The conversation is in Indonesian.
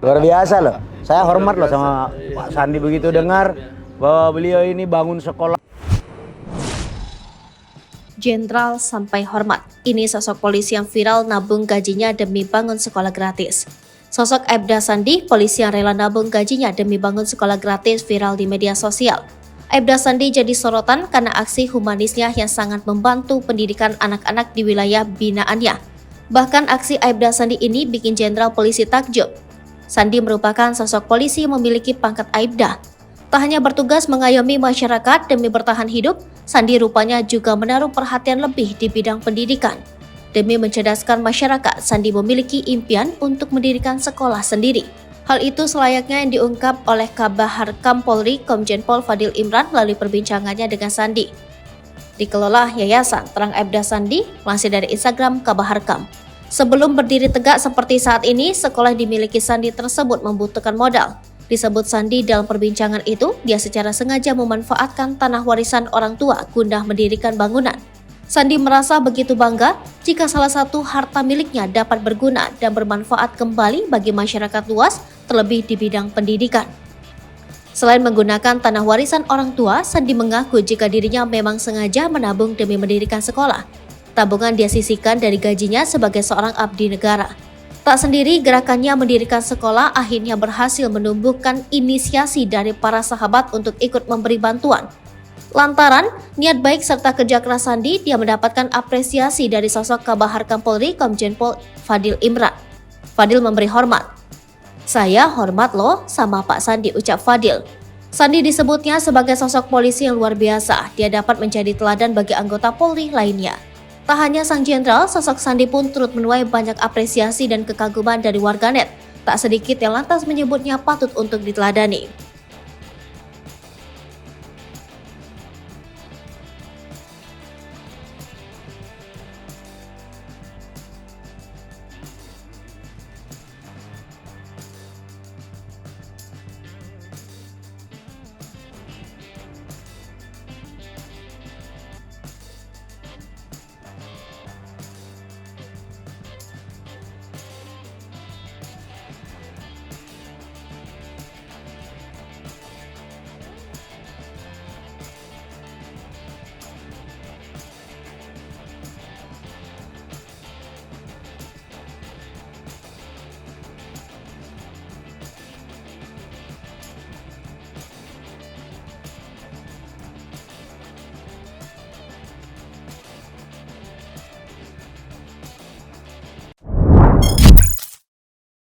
Luar biasa loh. Saya hormat loh sama Pak Sandi begitu dengar bahwa beliau ini bangun sekolah. Jenderal sampai hormat. Ini sosok polisi yang viral nabung gajinya demi bangun sekolah gratis. Sosok Aibda Sandi, polisi yang rela nabung gajinya demi bangun sekolah gratis viral di media sosial. Aibda Sandi jadi sorotan karena aksi humanisnya yang sangat membantu pendidikan anak-anak di wilayah binaannya. Bahkan aksi Aibda Sandi ini bikin jenderal polisi takjub. Sandi merupakan sosok polisi yang memiliki pangkat Aibda. Tak hanya bertugas mengayomi masyarakat demi bertahan hidup, Sandi rupanya juga menaruh perhatian lebih di bidang pendidikan. Demi mencerdaskan masyarakat, Sandi memiliki impian untuk mendirikan sekolah sendiri. Hal itu selayaknya yang diungkap oleh Kabahar Kam Polri Komjen Pol Fadil Imran melalui perbincangannya dengan Sandi. Dikelola Yayasan Terang Aibda Sandi, lansir dari Instagram Kabahar Kam. Sebelum berdiri tegak seperti saat ini, sekolah yang dimiliki Sandi tersebut membutuhkan modal. Disebut Sandi dalam perbincangan itu, dia secara sengaja memanfaatkan tanah warisan orang tua guna mendirikan bangunan. Sandi merasa begitu bangga jika salah satu harta miliknya dapat berguna dan bermanfaat kembali bagi masyarakat luas, terlebih di bidang pendidikan. Selain menggunakan tanah warisan orang tua, Sandi mengaku jika dirinya memang sengaja menabung demi mendirikan sekolah. Tabungan dia sisihkan dari gajinya sebagai seorang abdi negara. Tak sendiri, gerakannya mendirikan sekolah akhirnya berhasil menumbuhkan inisiasi dari para sahabat untuk ikut memberi bantuan. Lantaran niat baik serta kerja keras Sandi, dia mendapatkan apresiasi dari sosok Kabahar Kam Polri Komjen Pol Fadil Imran. Fadil memberi hormat. "Saya hormat loh sama Pak Sandi," ucap Fadil. Sandi disebutnya sebagai sosok polisi yang luar biasa. Dia dapat menjadi teladan bagi anggota Polri lainnya. Tak hanya sang jenderal, sosok Sandi pun turut menuai banyak apresiasi dan kekaguman dari warganet. Tak sedikit yang lantas menyebutnya patut untuk diteladani.